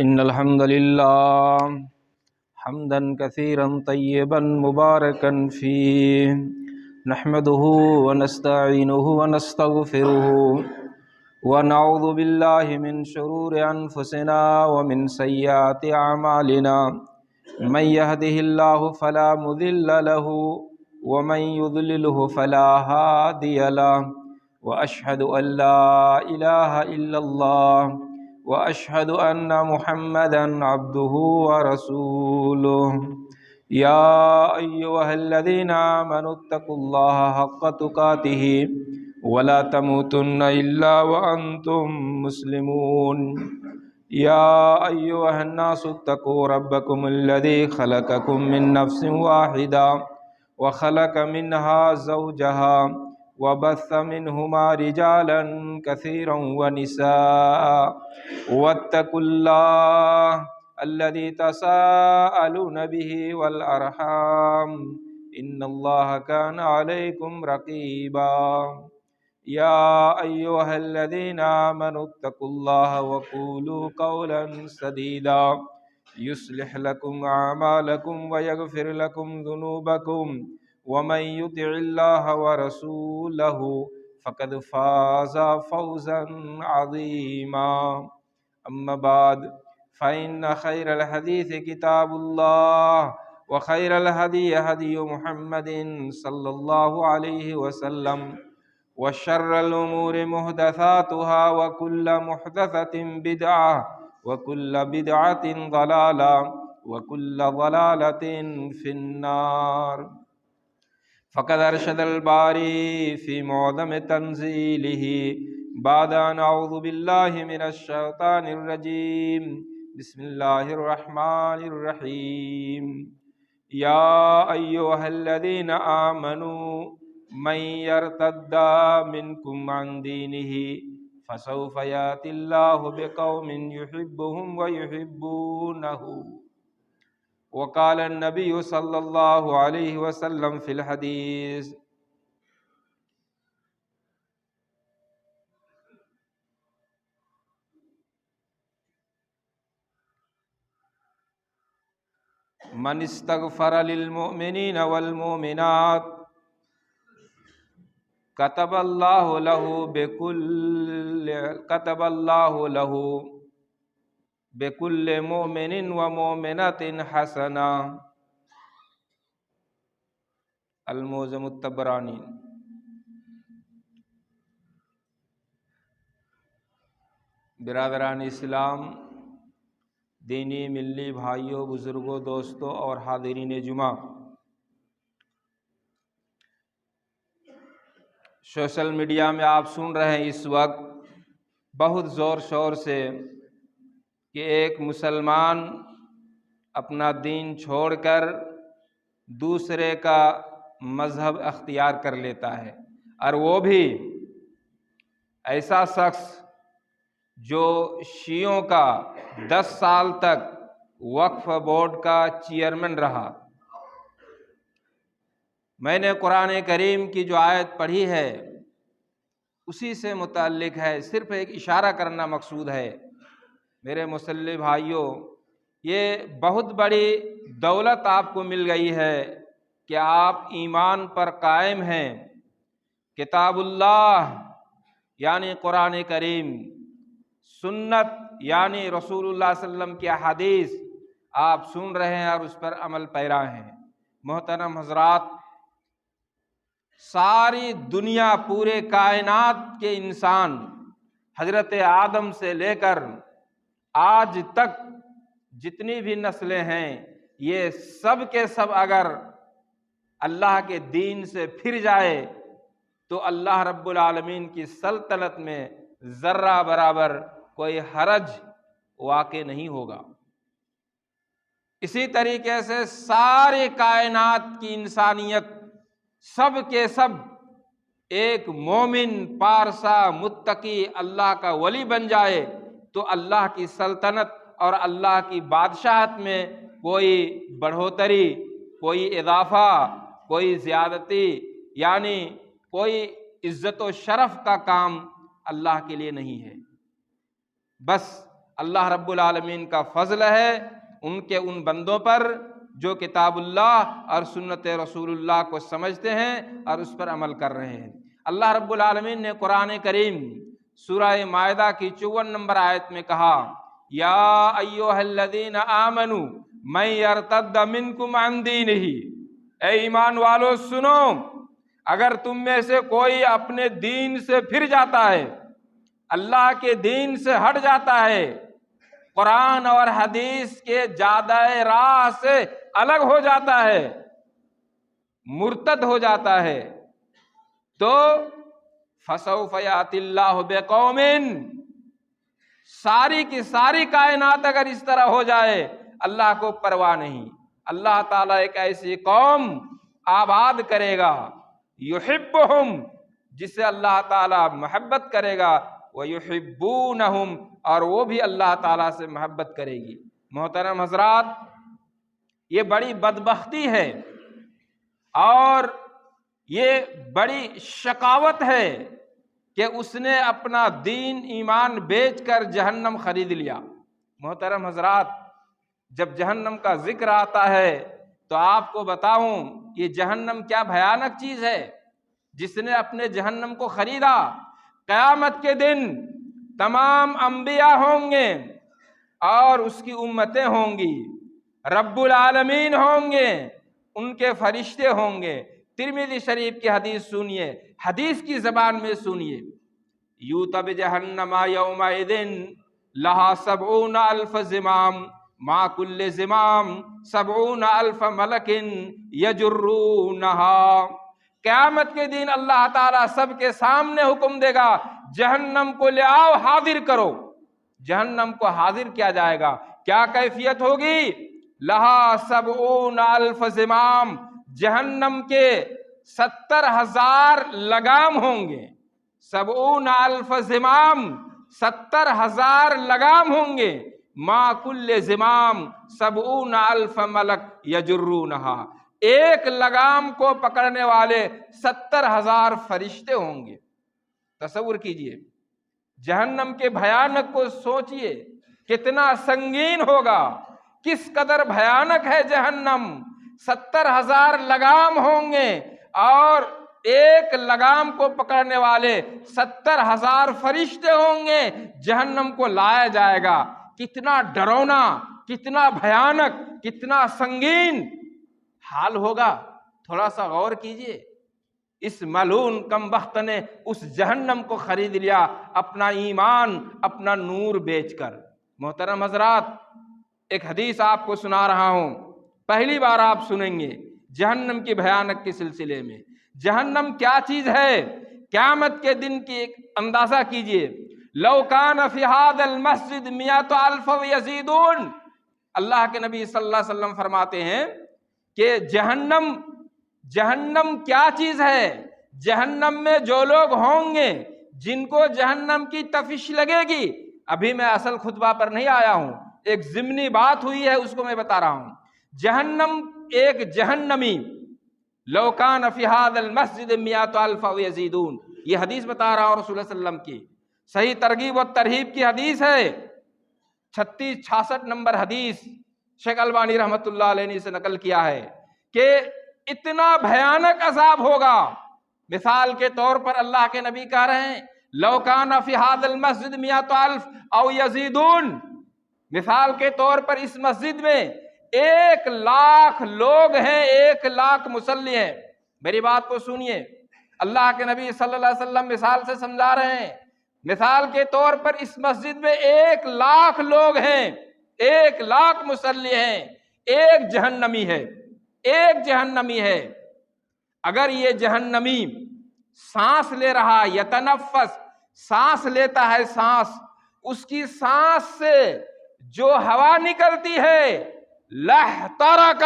إن الحمد لله حمدا كثيرا طيبا مباركا فيه نحمده ونستعينه ونستغفره ونعوذ بالله من شرور أنفسنا ومن سيئات أعمالنا من يهده الله فلا مضل له ومن يضلله فلا هادي له وأشهد أن لا إله إلا الله وأشهد أن محمدًا عبده ورسوله يا أيها الذين آمنوا اتقوا الله حق تقاته ولا تموتن إلا وأنتم مسلمون يا أيها الناس اتقوا ربكم الذي خلقكم من نفس واحدة وخلق منها زوجها وبث منهما رجالا كثيرا ونساء واتقوا الله الذي تساءلون به والأرحام إن الله كان عليكم رقيبا يا أيها الذين آمنوا اتقوا الله وقولوا قولا سديدا يصلح لكم أعمالكم ويغفر لكم ذنوبكم ومن يطع الله ورسوله فقد فاز فوزا عظيما أما بعد فإن خير الحديث كتاب الله وخير الهدي هدي محمد صلى الله عليه وسلم وشر الأمور محدثاتها وكل محدثة بدعة وكل بدعة ضلالة وكل ضلالة في النار فقد أرشد الباري في معظم تنزيله بعد أن أعوذ بالله من الشيطان الرجيم بسم الله الرحمن الرحيم يا أيها الذين آمنوا من يرتد منكم عن دينه فسوف يأتي الله بقوم يحبهم ويحبونه وقال النبي صلى الله عليه وسلم في الحديث من استغفر للمؤمنين والمؤمنات كتب الله له بكل مؤمن ومؤمنة حسنة المعجم الطبرانی۔ برادران اسلام، دینی ملی بھائیوں، بزرگوں، دوستوں اور حاضرین جمعہ، سوشل میڈیا میں آپ سن رہے ہیں اس وقت بہت زور شور سے کہ ایک مسلمان اپنا دین چھوڑ کر دوسرے کا مذہب اختیار کر لیتا ہے، اور وہ بھی ایسا شخص جو شیعوں کا 10 سال تک وقف بورڈ کا چیئرمین رہا۔ میں نے قرآن کریم کی جو آیت پڑھی ہے اسی سے متعلق ہے، صرف ایک اشارہ کرنا مقصود ہے۔ میرے مسلم بھائیوں، یہ بہت بڑی دولت آپ کو مل گئی ہے کہ آپ ایمان پر قائم ہیں۔ کتاب اللہ یعنی قرآن کریم، سنت یعنی رسول اللہ صلی اللہ علیہ وسلم کی احادیث آپ سن رہے ہیں اور اس پر عمل پیرا ہیں۔ محترم حضرات، ساری دنیا، پورے کائنات کے انسان حضرت آدم سے لے کر آج تک جتنی بھی نسلیں ہیں، یہ سب کے سب اگر اللہ کے دین سے پھر جائے تو اللہ رب العالمین کی سلطنت میں ذرہ برابر کوئی حرج واقع نہیں ہوگا۔ اسی طریقے سے ساری کائنات کی انسانیت سب کے سب ایک مومن، پارسا، متقی، اللہ کا ولی بن جائے تو اللہ کی سلطنت اور اللہ کی بادشاہت میں کوئی بڑھوتری، کوئی اضافہ، کوئی زیادتی، یعنی کوئی عزت و شرف کا کام اللہ کے لیے نہیں ہے۔ بس اللہ رب العالمین کا فضل ہے ان کے ان بندوں پر جو کتاب اللہ اور سنت رسول اللہ کو سمجھتے ہیں اور اس پر عمل کر رہے ہیں۔ اللہ رب العالمین نے قرآن کریم سورہ مائدہ کی 54 نمبر آیت میں کہا، یا ایھا الذین آمنوا من یرتد منکم عن دینہ، اے ایمان والو سنو، اگر تم میں سے کوئی اپنے دین سے پھر جاتا ہے، اللہ کے دین سے ہٹ جاتا ہے، قرآن اور حدیث کے جادہ راہ سے الگ ہو جاتا ہے، مرتد ہو جاتا ہے، تو فسوف یأتی اللہ بقوم، ساری کی ساری کائنات اگر اس طرح ہو جائے اللہ کو پرواہ نہیں، اللہ تعالیٰ ایک ایسی قوم آباد کرے گا، یحبہم، جسے اللہ تعالیٰ محبت کرے گا، وَيُحِبُّونَهُمْ، اور وہ بھی اللہ تعالیٰ سے محبت کرے گی۔ محترم حضرات، یہ بڑی بدبختی ہے اور یہ بڑی شقاوت ہے کہ اس نے اپنا دین ایمان بیچ کر جہنم خرید لیا۔ محترم حضرات، جب جہنم کا ذکر آتا ہے تو آپ کو بتاؤں یہ جہنم کیا بھیانک چیز ہے۔ جس نے اپنے جہنم کو خریدا، قیامت کے دن تمام انبیاء ہوں گے اور اس کی امتیں ہوں گی، رب العالمین ہوں گے، ان کے فرشتے ہوں گے۔ ترمذی شریف کی حدیث سنیے، حدیث کی زبان میں سنیے، یوتی بجہنم یومئذ لہا 70,000 زمام، ما کل زمام 70,000 ملک یجرونہا۔ قیامت کے دن اللہ تعالیٰ سب کے سامنے حکم دے گا، جہنم کو لے آؤ، حاضر کرو۔ جہنم کو حاضر کیا جائے گا، کیا کیفیت ہوگی؟ لہا 70,000 زمام، جہنم کے 70,000 لگام ہوں گے۔ 70,000 زمام، 70,000 لگام ہوں گے۔ ما کل زمام 70,000 ملک یجرونہا، ایک لگام کو پکڑنے والے 70,000 فرشتے ہوں گے۔ تصور کیجئے، جہنم کے بھیانک کو سوچئے، کتنا سنگین ہوگا، کس قدر بھیانک ہے جہنم۔ 70,000 لگام ہوں گے اور ایک لگام کو پکڑنے والے 70,000 فرشتے ہوں گے، جہنم کو لایا جائے گا۔ کتنا ڈرونا، کتنا بھیانک، کتنا سنگین حال ہوگا، تھوڑا سا غور کیجئے۔ اس ملعون کمبخت نے اس جہنم کو خرید لیا، اپنا ایمان، اپنا نور بیچ کر۔ محترم حضرات، ایک حدیث آپ کو سنا رہا ہوں، پہلی بار آپ سنیں گے جہنم کی بھیانک کے سلسلے میں۔ جہنم کیا چیز ہے؟ قیامت کے دن کی ایک اندازہ کیجئے، لو کان فی ھذا المسجد 100,000 ویزیدون، اللہ کے نبی صلی اللہ علیہ وسلم فرماتے ہیں کہ جہنم کیا چیز ہے؟ جہنم میں جو لوگ ہوں گے جن کو جہنم کی تفش لگے گی، ابھی میں اصل خطبہ پر نہیں آیا ہوں، ایک ضمنی بات ہوئی ہے اس کو میں بتا رہا ہوں۔ جہنم، ایک جہنمی، لو کان فی ھذا المسجد 100,000 ویزیدون، یہ حدیث بتا رہا ہوں رسول اللہ صلی اللہ علیہ وسلم کی، صحیح ترغیب و ترہیب کی حدیث ہے، 3666 نمبر حدیث، شیخ البانی رحمۃ اللہ علیہ نے اسے نقل کیا ہے کہ اتنا بھیانک عذاب ہوگا۔ مثال کے طور پر اللہ کے نبی کہہ رہے ہیں، لو کان فی ھذا المسجد 100,000 او یزیدون، مثال کے طور پر اس مسجد میں 1,00,000 لوگ ہیں، 1,00,000 مصلی ہیں۔ میری بات کو سنیے، اللہ کے نبی صلی اللہ علیہ وسلم مثال سے سمجھا رہے ہیں، مثال کے طور پر اس مسجد میں 1,00,000 لوگ ہیں، 1,00,000 مصلی ہیں، ایک جہنمی ہے، ایک جہنمی ہے۔ اگر یہ جہنمی سانس لے رہا، یتنفس، سانس لیتا ہے، سانس، اس کی سانس سے جو ہوا نکلتی ہے، لَحْتَرَقَ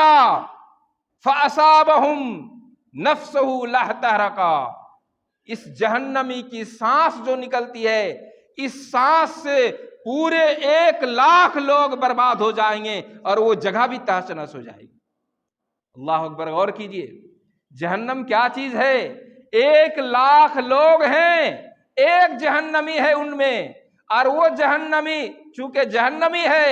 فَأَصَابَهُمْ نَفْسُهُ لَحْتَرَقَ، اس جہنمی کی سانس جو نکلتی ہے، اس سانس سے پورے 1,00,000 لوگ برباد ہو جائیں گے اور وہ جگہ بھی تہس نہس ہو جائے گی۔ اللہ اکبر، غور کیجئے، جہنم کیا چیز ہے؟ 1,00,000 لوگ ہیں، ایک جہنمی ہے ان میں، اور وہ جہنمی چونکہ جہنمی ہے،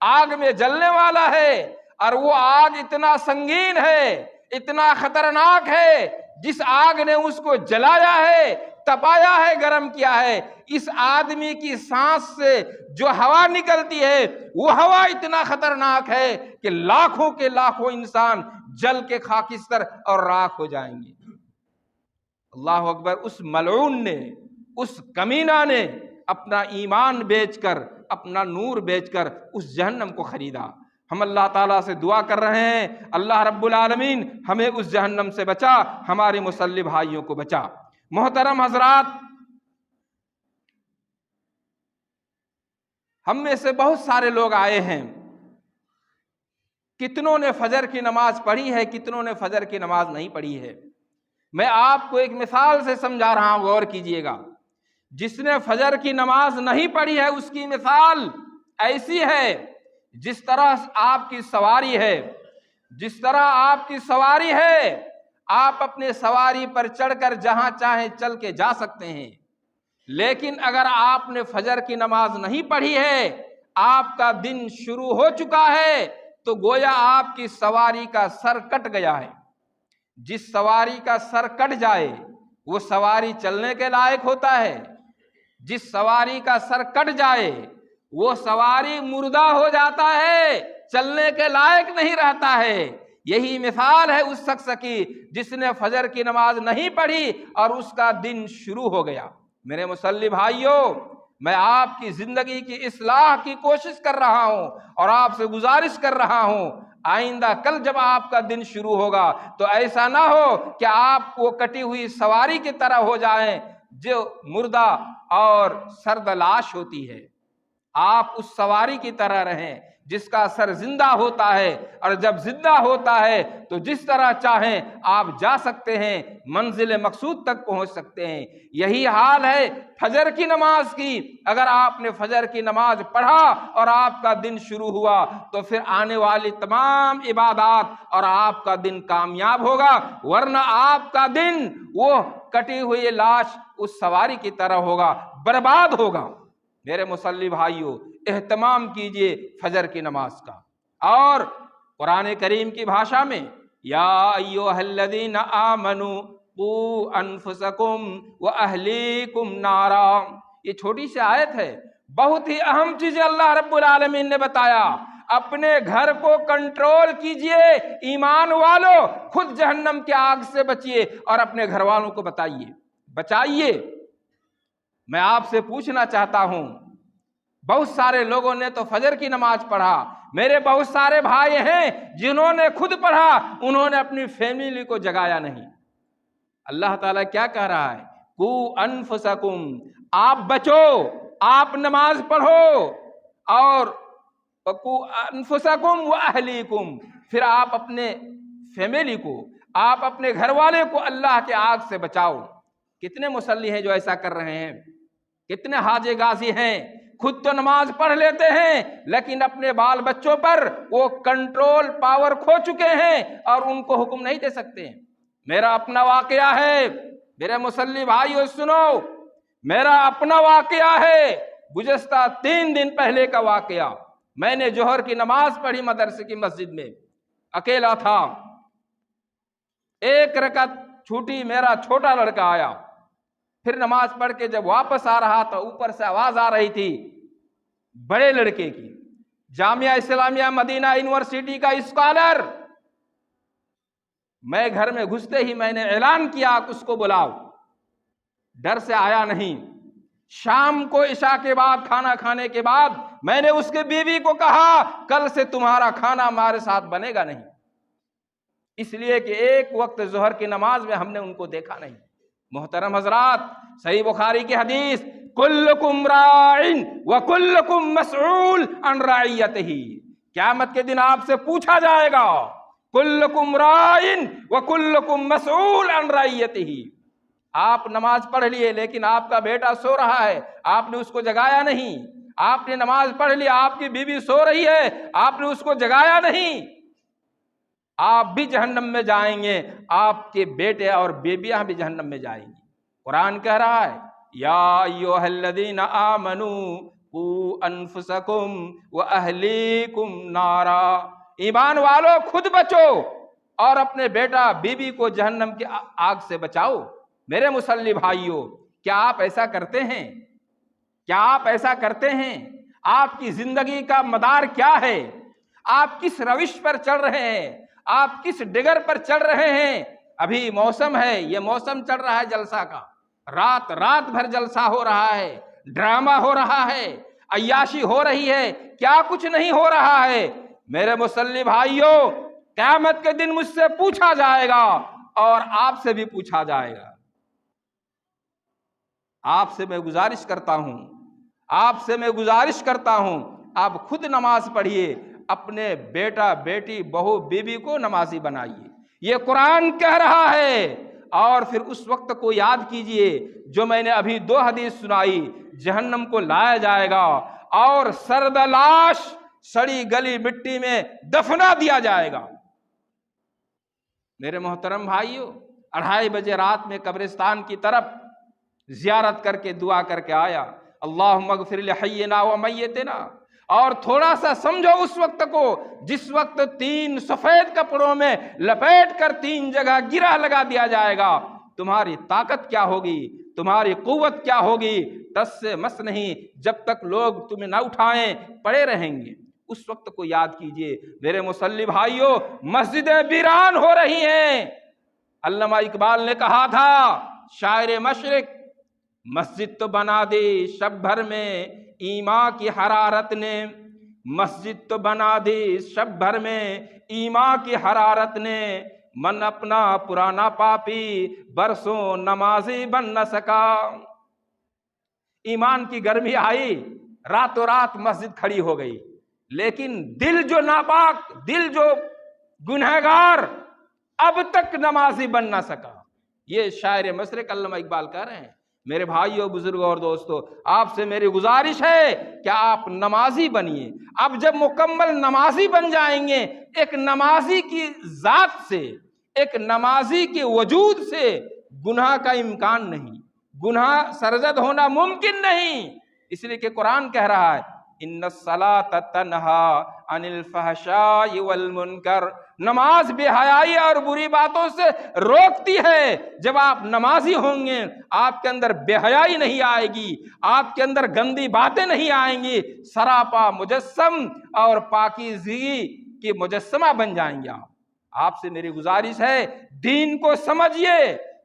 آگ میں جلنے والا ہے، اور وہ آگ اتنا سنگین ہے، اتنا خطرناک ہے، جس آگ نے اس کو جلایا ہے، تپایا ہے، گرم کیا ہے، اس آدمی کی سانس سے جو ہوا نکلتی ہے وہ ہوا اتنا خطرناک ہے کہ لاکھوں کے لاکھوں انسان جل کے خاکستر اور راکھ ہو جائیں گے۔ اللہ اکبر! اس ملعون نے، اس کمینہ نے اپنا ایمان بیچ کر، اپنا نور بیچ کر اس جہنم کو خریدا۔ ہم اللہ تعالیٰ سے دعا کر رہے ہیں، اللہ رب العالمین ہمیں اس جہنم سے بچا، ہمارے مسلم بھائیوں کو بچا۔ محترم حضرات، ہم میں سے بہت سارے لوگ آئے ہیں، کتنوں نے فجر کی نماز پڑھی ہے، کتنوں نے فجر کی نماز نہیں پڑھی ہے۔ میں آپ کو ایک مثال سے سمجھا رہا ہوں، غور کیجئے گا۔ جس نے فجر کی نماز نہیں پڑھی ہے اس کی مثال ایسی ہے جس طرح آپ کی سواری ہے، جس طرح آپ کی سواری ہے، آپ اپنے سواری پر چڑھ کر جہاں چاہیں چل کے جا سکتے ہیں، لیکن اگر آپ نے فجر کی نماز نہیں پڑھی ہے، آپ کا دن شروع ہو چکا ہے، تو گویا آپ کی سواری کا سر کٹ گیا ہے۔ جس سواری کا سر کٹ جائے وہ سواری چلنے کے لائق ہوتا ہے، جس سواری کا سر کٹ جائے وہ سواری مردہ ہو جاتا ہے، چلنے کے لائق نہیں رہتا ہے۔ یہی مثال ہے اس شخص کی جس نے فجر کی نماز نہیں پڑھی اور اس کا دن شروع ہو گیا۔ میرے مسلم بھائیوں، میں آپ کی زندگی کی اصلاح کی کوشش کر رہا ہوں اور آپ سے گزارش کر رہا ہوں، آئندہ کل جب آپ کا دن شروع ہوگا تو ایسا نہ ہو کہ آپ وہ کٹی ہوئی سواری کی طرح ہو جائیں جو مردہ اور سرد لاش ہوتی ہے۔ آپ اس سواری کی طرح رہیں جس کا سر زندہ ہوتا ہے، اور جب زندہ ہوتا ہے تو جس طرح چاہیں آپ جا سکتے ہیں، منزل مقصود تک پہنچ سکتے ہیں۔ یہی حال ہے فجر کی نماز کی۔ اگر آپ نے فجر کی نماز پڑھا اور آپ کا دن شروع ہوا تو پھر آنے والی تمام عبادات اور آپ کا دن کامیاب ہوگا، ورنہ آپ کا دن وہ کٹی ہوئی لاش اس سواری کی طرح ہوگا، برباد ہوگا۔ میرے مسلم بھائیوں، اہتمام کیجئے فجر کی نماز کا۔ اور قرآن کریم کی بھاشا میں یا ایھا الذین آمنوا قوا انفسکم واہلیکم نارا، یہ چھوٹی سی آیت ہے، بہت ہی اہم چیزیں اللہ رب العالمین نے بتایا۔ اپنے گھر کو کنٹرول کیجئے ایمان والو، خود جہنم کی آگ سے بچیے اور اپنے گھر والوں کو بچائیے۔ میں آپ سے پوچھنا چاہتا ہوں، بہت سارے لوگوں نے تو فجر کی نماز پڑھا، میرے بہت سارے بھائی ہیں جنہوں نے خود پڑھا، انہوں نے اپنی فیملی کو جگایا نہیں۔ اللہ تعالیٰ کیا کہہ رہا ہے؟ قوا انفسکم، آپ بچو، آپ نماز پڑھو، اور قوا انفسکم واہلیکم، پھر آپ اپنے فیملی کو، آپ اپنے گھر والے کو اللہ کے آگ سے بچاؤ۔ کتنے مصلی ہیں جو ایسا کر رہے ہیں؟ کتنے حاجی غازی ہیں خود تو نماز پڑھ لیتے ہیں لیکن اپنے بال بچوں پر وہ کنٹرول پاور کھو چکے ہیں اور ان کو حکم نہیں دے سکتے۔ میرا اپنا واقعہ ہے، میرے مسلم بھائیو سنو، میرا اپنا واقعہ ہے، گزشتہ 3 دن پہلے کا واقعہ۔ میں نے ظہر کی نماز پڑھی مدرسے کی مسجد میں، اکیلا تھا، 1 رکعت چھوٹی، میرا چھوٹا لڑکا آیا، پھر نماز پڑھ کے جب واپس آ رہا تو اوپر سے آواز آ رہی تھی بڑے لڑکے کی، جامعہ اسلامیہ مدینہ یونیورسٹی کا اسکالر۔ میں گھر میں گھستے ہی میں نے اعلان کیا کہ اس کو بلاؤ، ڈر سے آیا نہیں۔ شام کو عشاء کے بعد، کھانا کھانے کے بعد، میں نے اس کے بیوی کو کہا کل سے تمہارا کھانا ہمارے ساتھ بنے گا نہیں، اس لیے کہ ایک وقت ظہر کی نماز میں ہم نے ان کو دیکھا نہیں۔ محترم حضرات، صحیح بخاری کی حدیث، کلکم راع وکلکم مسئول عن رعیتہ، قیامت کے دن آپ سے پوچھا جائے گا، کلکم راع وکلکم مسئول عن رعیتہ۔ آپ نماز پڑھ لیے لیکن آپ کا بیٹا سو رہا ہے، آپ نے اس کو جگایا نہیں۔ آپ نے نماز پڑھ لی، آپ کی بیوی سو رہی ہے، آپ نے اس کو جگایا نہیں، آپ بھی جہنم میں جائیں گے، آپ کے بیٹے اور بیبیاں بھی جہنم میں جائیں گی۔ قرآن کہہ رہا ہے یا ایھا الذین آمنوا قوا انفسکم واہلیکم نارا، ایمان والو خود بچو اور اپنے بیٹا بیوی کو جہنم کی آگ سے بچاؤ۔ میرے مسلم بھائیوں، کیا آپ ایسا کرتے ہیں؟ کیا آپ ایسا کرتے ہیں؟ آپ کی زندگی کا مدار کیا ہے؟ آپ کس روش پر چل رہے ہیں؟ آپ کس ڈگر پر چل رہے ہیں؟ ابھی موسم ہے، یہ موسم چل رہا ہے جلسہ کا، رات رات بھر جلسہ ہو رہا ہے، ڈرامہ ہو رہا ہے، عیاشی ہو رہی ہے، کیا کچھ نہیں ہو رہا ہے۔ میرے مسلم بھائیوں، قیامت کے دن مجھ سے پوچھا جائے گا اور آپ سے بھی پوچھا جائے گا۔ آپ سے میں گزارش کرتا ہوں آپ خود نماز پڑھیے، اپنے بیٹا بیٹی بہو بیوی کو نمازی بنائیے، یہ قرآن کہہ رہا ہے۔ اور پھر اس وقت کو یاد کیجئے جو میں نے ابھی 2 حدیث سنائی، جہنم کو لایا جائے گا اور سرد لاش سڑی گلی مٹی میں دفنا دیا جائے گا۔ میرے محترم بھائیوں، 2:30 بجے رات میں قبرستان کی طرف زیارت کر کے دعا کر کے آیا، اللہم اغفر لحینا و میتنا، اور تھوڑا سا سمجھو اس وقت کو جس وقت 3 سفید کپڑوں میں لپیٹ کر 3 جگہ گرہ لگا دیا جائے گا، تمہاری طاقت کیا ہوگی، تمہاری قوت کیا ہوگی؟ ٹس سے مس نہیں، جب تک لوگ تمہیں نہ اٹھائیں پڑے رہیں گے۔ اس وقت کو یاد کیجئے۔ میرے مسلم بھائیوں، مسجدیں ویران ہو رہی ہیں۔ علامہ اقبال نے کہا تھا، شاعر مشرق، مسجد تو بنا دی شب بھر میں ایمان کی حرارت نے، مسجد تو بنا دی شب بھر میں ایمان کی حرارت نے، من اپنا پرانا پاپی برسوں نمازی بن نہ سکا۔ ایمان کی گرمی آئی، راتوں رات مسجد کھڑی ہو گئی، لیکن دل جو ناپاک، دل جو گنہگار، اب تک نمازی بن نہ سکا۔ یہ شاعر مشرق علامہ اقبال کہہ رہے ہیں۔ میرے بھائیوں، بزرگوں اور دوستوں، آپ سے میری گزارش ہے کہ آپ نمازی بنیے۔ اب جب مکمل نمازی بن جائیں گے، ایک نمازی کی ذات سے، ایک نمازی کے وجود سے گناہ کا امکان نہیں، گناہ سرزد ہونا ممکن نہیں۔ اس لیے کہ قرآن کہہ رہا ہے، ان الصلاۃ تنہی عن الفحشاء والمنکر، نماز بے حیائی اور بری باتوں سے روکتی ہے۔ جب آپ نمازی ہوں گے، آپ کے اندر بے حیائی نہیں آئے گی، آپ کے اندر گندی باتیں نہیں آئیں گی، سراپا مجسم اور پاکیزگی کی مجسمہ بن جائیں گے۔ آپ سے میری گزارش ہے، دین کو سمجھیے،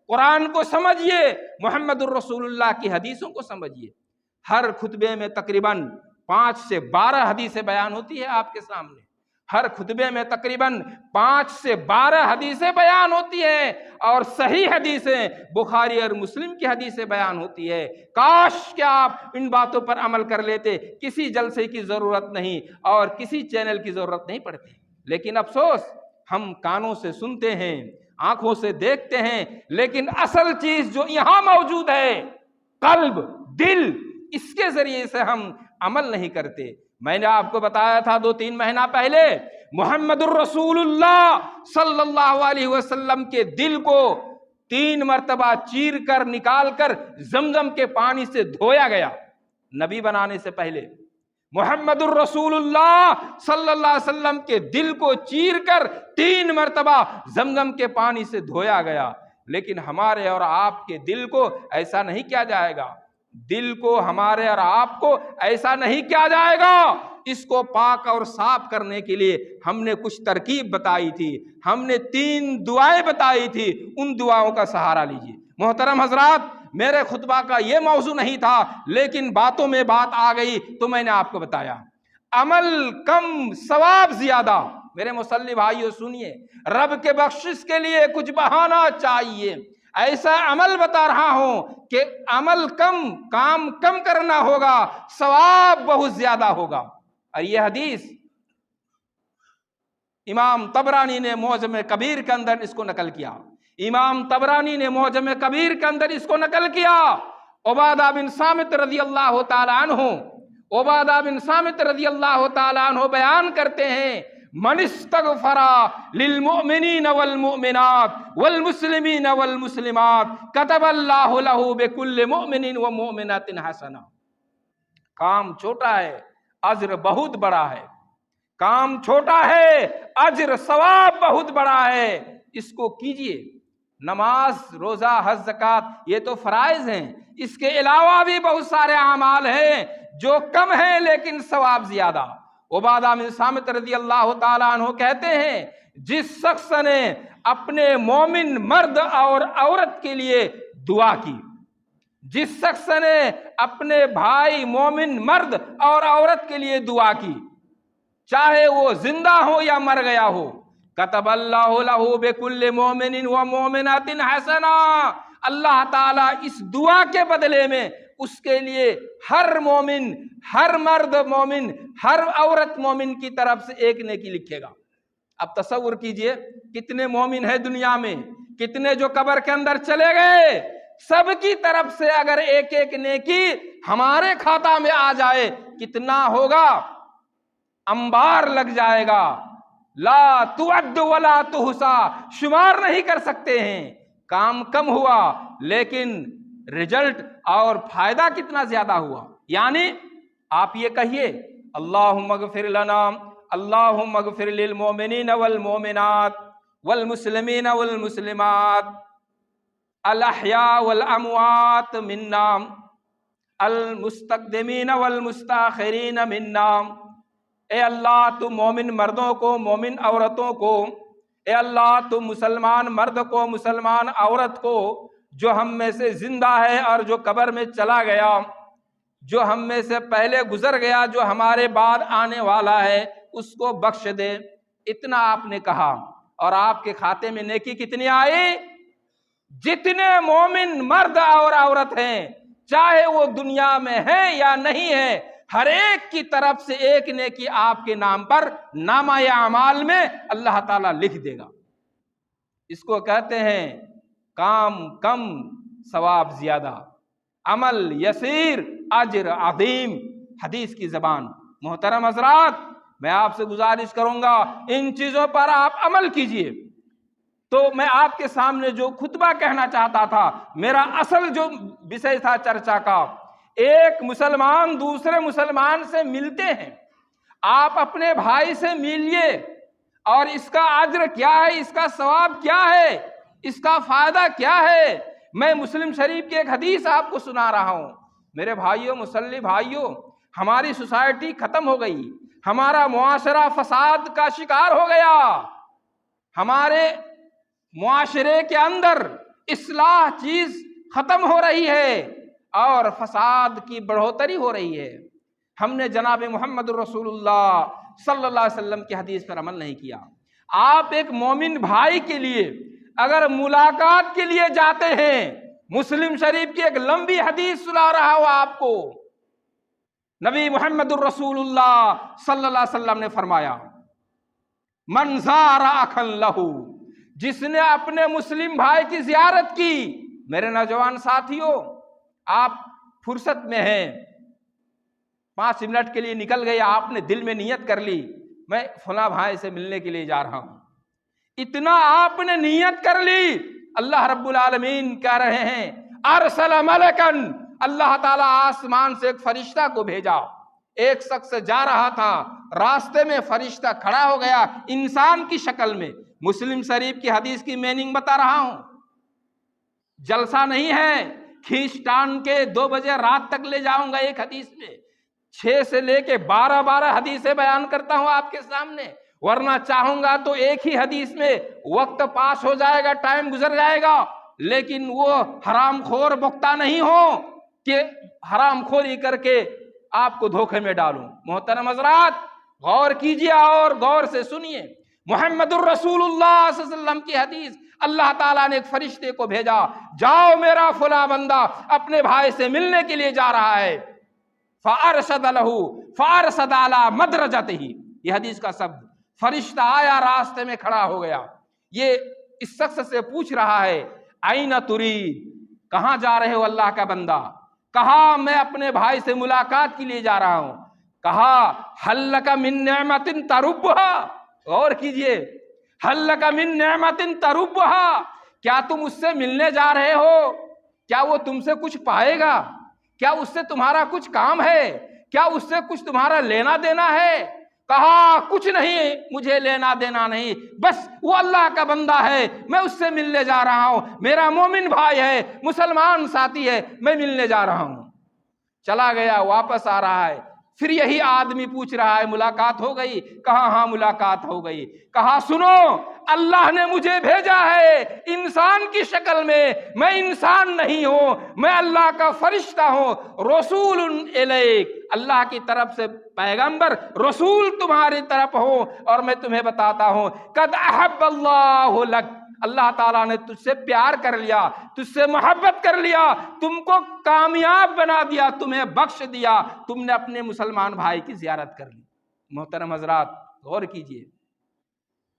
قرآن کو سمجھیے، محمد الرسول اللہ کی حدیثوں کو سمجھیے۔ ہر خطبے میں تقریباً 5 سے 12 حدیثیں بیان ہوتی ہے آپ کے سامنے، ہر خطبے میں تقریباً 5 سے 12 حدیثیں بیان ہوتی ہیں، اور صحیح حدیثیں بخاری اور مسلم کی حدیثیں بیان ہوتی ہے۔ کاش کہ آپ ان باتوں پر عمل کر لیتے، کسی جلسے کی ضرورت نہیں اور کسی چینل کی ضرورت نہیں پڑتی۔ لیکن افسوس، ہم کانوں سے سنتے ہیں، آنکھوں سے دیکھتے ہیں، لیکن اصل چیز جو یہاں موجود ہے، قلب، دل، اس کے ذریعے سے ہم عمل نہیں کرتے۔ میں نے آپ کو بتایا تھا 2-3 مہینہ پہلے، محمد الرسول اللہ صلی اللہ علیہ وسلم کے دل کو 3 مرتبہ چیر کر نکال کر زمزم کے پانی سے دھویا گیا نبی بنانے سے پہلے۔ محمد الرسول اللہ صلی اللہ علیہ وسلم کے دل کو چیر کر 3 مرتبہ زمزم کے پانی سے دھویا گیا۔ لیکن ہمارے اور آپ کے دل کو ایسا نہیں کیا جائے گا، دل کو ہمارے اور آپ کو ایسا نہیں کیا جائے گا۔ اس کو پاک اور صاف کرنے کے لیے ہم نے کچھ ترکیب بتائی تھی، ہم نے 3 دعائیں بتائی تھی، ان دعاؤں کا سہارا لیجیے۔ محترم حضرات، میرے خطبہ کا یہ موضوع نہیں تھا، لیکن باتوں میں بات آ گئی تو میں نے آپ کو بتایا۔ عمل کم، ثواب زیادہ۔ میرے مسلم بھائیوں سنیے، رب کے بخشش کے لیے کچھ بہانہ چاہیے۔ ایسا عمل بتا رہا ہوں کہ عمل کم، کام کم کرنا ہوگا، ثواب بہت زیادہ ہوگا۔ اور یہ حدیث امام طبرانی نے معجم کبیر کے اندر اس کو نقل کیا، امام طبرانی نے معجم کبیر کے اندر اس کو نقل کیا۔ عبادہ بن صامت رضی اللہ تعالیٰ عنہ، عبادہ بن صامت رضی اللہ تعالیٰ عنہ بیان کرتے ہیں، من استغفر للمؤمنین والمؤمنات والمسلمین والمسلمات کتب اللہ لہ بکل مؤمن ومؤمنۃ حسنہ۔ کام چھوٹا ہے، اجر بہت بڑا ہے۔ کام چھوٹا ہے، اجر ثواب بہت بڑا ہے، اس کو کیجئے۔ نماز، روزہ، حج، زکوٰۃ یہ تو فرائض ہیں، اس کے علاوہ بھی بہت سارے اعمال ہیں جو کم ہیں لیکن ثواب زیادہ۔ عبادہ بن صامت رضی اللہ تعالیٰ عنہ کہتے ہیں جس شخص نے اپنے مومن مرد اور عورت کے لیے دعا کی، جس شخص نے اپنے بھائی مومن مرد اور عورت کے لیے دعا کی، چاہے وہ زندہ ہو یا مر گیا ہو، کتب اللہ لہ بکل مومن و مومنۃ حسنہ، اللہ تعالیٰ اس دعا کے بدلے میں اس کے لیے ہر مومن، ہر مرد مومن، ہر عورت مومن کی طرف سے ایک نیکی لکھے گا۔ اب تصور کیجئے کتنے مومن ہیں دنیا میں، کتنے جو قبر کے اندر چلے گئے، سب کی طرف سے اگر ایک ایک نیکی ہمارے کھاتا میں آ جائے کتنا ہوگا؟ انبار لگ جائے گا، لا تعد ولا تحصا، شمار نہیں کر سکتے ہیں۔ کام کم ہوا لیکن رزلٹ اور فائدہ کتنا زیادہ ہوا۔ یعنی آپ یہ کہیے اللہم اغفر لنا، اللہم اغفر للمؤمنین والمؤمنات والمسلمین والمسلمات الاحیاء والاموات منا المستقدمین والمستاخرین منا۔ اے اللہ تو مومن مردوں کو، مومن عورتوں کو، اے اللہ تو مسلمان مرد کو، مسلمان عورت کو، جو ہم میں سے زندہ ہے اور جو قبر میں چلا گیا، جو ہم میں سے پہلے گزر گیا، جو ہمارے بعد آنے والا ہے، اس کو بخش دے۔ اتنا آپ نے کہا اور آپ کے کھاتے میں نیکی کتنی آئی؟ جتنے مومن مرد اور عورت ہیں، چاہے وہ دنیا میں ہیں یا نہیں ہیں، ہر ایک کی طرف سے ایک نیکی آپ کے نام پر نامہ اعمال میں اللہ تعالیٰ لکھ دے گا۔ اس کو کہتے ہیں کام کم ثواب زیادہ، عمل یسیر اجر عظیم، حدیث کی زبان۔ محترم حضرات، میں آپ سے گزارش کروں گا ان چیزوں پر آپ عمل کیجئے۔ تو میں آپ کے سامنے جو خطبہ کہنا چاہتا تھا، میرا اصل جو وشے تھا چرچا کا، ایک مسلمان دوسرے مسلمان سے ملتے ہیں، آپ اپنے بھائی سے ملیے، اور اس کا اجر کیا ہے، اس کا ثواب کیا ہے، اس کا فائدہ کیا ہے۔ میں مسلم شریف کی ایک حدیث آپ کو سنا رہا ہوں۔ میرے بھائیوں، مسلم بھائیوں، ہماری سوسائٹی ختم ہو گئی، ہمارا معاشرہ فساد کا شکار ہو گیا، ہمارے معاشرے کے اندر اصلاح چیز ختم ہو رہی ہے اور فساد کی بڑھوتری ہو رہی ہے۔ ہم نے جناب محمد رسول اللہ صلی اللہ علیہ وسلم کی حدیث پر عمل نہیں کیا۔ آپ ایک مومن بھائی کے لیے اگر ملاقات کے لیے جاتے ہیں، مسلم شریف کی ایک لمبی حدیث سنا رہا ہوں آپ کو، نبی محمد الرسول اللہ صلی اللہ علیہ وسلم نے فرمایا من زار اخا لہ، جس نے اپنے مسلم بھائی کی زیارت کی۔ میرے نوجوان ساتھیوں، آپ فرصت میں ہیں، 5 منٹ کے لیے نکل گئے، آپ نے دل میں نیت کر لی میں فلاں بھائی سے ملنے کے لیے جا رہا ہوں، اتنا آپ نے نیت کر لی، اللہ رب العالمین کہہ رہے ہیں ارسل ملکن، اللہ تعالیٰ آسمان سے ایک فرشتہ کو بھیجا۔ ایک شخص جا رہا تھا، راستے میں فرشتہ کھڑا ہو گیا انسان کی شکل میں۔ مسلم شریف کی حدیث کی میننگ بتا رہا ہوں، جلسہ نہیں ہے کھینچ ٹان کے 2 بجے رات تک لے جاؤں گا ایک حدیث میں، 6 سے لے کے 12 حدیثیں بیان کرتا ہوں آپ کے سامنے، ورنہ چاہوں گا تو ایک ہی حدیث میں وقت پاس ہو جائے گا، ٹائم گزر جائے گا، لیکن وہ حرام خور بکتا نہیں ہو کہ حرام خوری کر کے آپ کو دھوکے میں ڈالوں۔ محترم حضرات، غور کیجیے اور غور سے سنیے، محمد الرسول اللہ صلی اللہ علیہ وسلم کی حدیث، اللہ تعالیٰ نے ایک فرشتے کو بھیجا، جاؤ میرا فلاں بندہ اپنے بھائی سے ملنے کے لیے جا رہا ہے، فارشد لہ فارشد علی مدرجتہ، یہ حدیث کا شبد، فرشتہ آیا راستے میں کھڑا ہو گیا، یہ اس شخص سے پوچھ رہا ہے این ترید، کہاں جا رہے ہو اللہ کا بندہ؟ کہا میں اپنے بھائی سے ملاقات کے لیے جا رہا ہوں۔ کہا حل لک من نعمت تربھا، غور کیجئے، ہل لک من نعمت تربھا، کیا تم اس سے ملنے جا رہے ہو؟ کیا وہ تم سے کچھ پائے گا؟ کیا اس سے تمہارا کچھ کام ہے؟ کیا اس سے کچھ تمہارا لینا دینا ہے؟ کہا کچھ نہیں، مجھے لینا دینا نہیں، بس وہ اللہ کا بندہ ہے، میں اس سے ملنے جا رہا ہوں، میرا مومن بھائی ہے، مسلمان ساتھی ہے، میں ملنے جا رہا ہوں۔ چلا گیا، واپس آ رہا ہے، پھر یہی آدمی پوچھ رہا ہے ملاقات ہو گئی؟ کہا ہاں ملاقات ہو گئی۔ کہا سنو، اللہ نے مجھے بھیجا ہے انسان کی شکل میں انسان نہیں ہوں، میں اللہ کا فرشتہ ہوں، رسول الیک، اللہ کی طرف سے پیغمبر رسول تمہاری طرف ہوں، اور میں تمہیں بتاتا ہوں قد احب اللہ لک، اللہ تعالیٰ نے تجھ سے پیار کر لیا، تجھ سے محبت کر لیا، تم کو کامیاب بنا دیا، تمہیں بخش دیا، تم نے اپنے مسلمان بھائی کی زیارت کر لی۔ محترم حضرات غور کیجئے،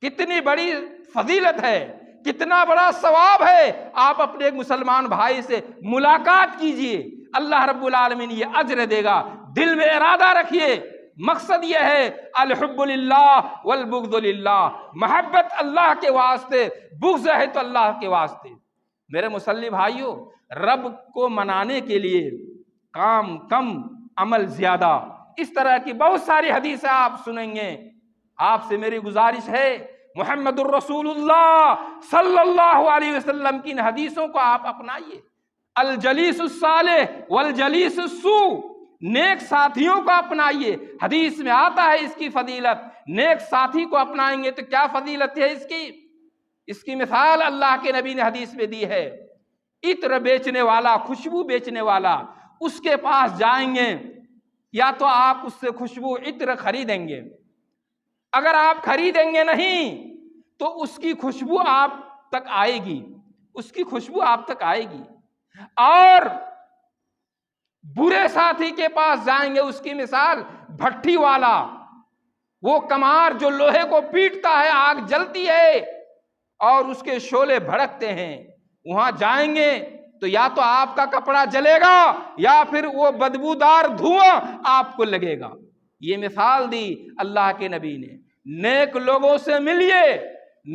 کتنی بڑی فضیلت ہے، کتنا بڑا ثواب ہے، آپ اپنے ایک مسلمان بھائی سے ملاقات کیجئے، اللہ رب العالمین یہ اجر دے گا۔ دل میں ارادہ رکھیے، مقصد یہ ہے الحب للہ والبغض للہ، محبت اللہ کے واسطے، بغض ہے تو اللہ کے واسطے۔ میرے مسلم بھائیوں، رب کو منانے کے لیے کام کم عمل زیادہ، اس طرح کی بہت ساری حدیثیں آپ سنیں گے۔ آپ سے میری گزارش ہے، محمد الرسول اللہ صلی اللہ علیہ وسلم کی ان حدیثوں کو آپ اپنائیے۔ الجلیس الصالح والجلیس السوء، نیک ساتھیوں کو اپنائیے، حدیث میں آتا ہے اس کی فضیلت، نیک ساتھی کو اپنائیں گے تو کیا فضیلت ہے اس کی مثال اللہ کے نبی نے حدیث میں دی ہے۔ عطر بیچنے والا، خوشبو بیچنے والا، اس کے پاس جائیں گے، یا تو آپ اس سے خوشبو عطر خریدیں گے، اگر آپ خریدیں گے نہیں تو اس کی خوشبو آپ تک آئے گی، اس کی خوشبو آپ تک آئے گی۔ اور برے ساتھی کے پاس جائیں گے، اس کی مثال بھٹی والا، وہ کمار جو لوہے کو پیٹتا ہے، آگ جلتی ہے اور اس کے شعلے بھڑکتے ہیں، وہاں جائیں گے تو یا تو آپ کا کپڑا جلے گا یا پھر وہ بدبودار دھواں آپ کو لگے گا۔ یہ مثال دی اللہ کے نبی نے۔ نیک لوگوں سے ملیے،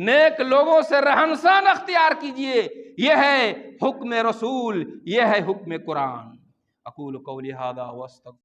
نیک لوگوں سے رہن سہن اختیار کیجئے، یہ ہے حکم رسول، یہ ہے حکم قرآن۔ اقول قولی ھذا واستغفر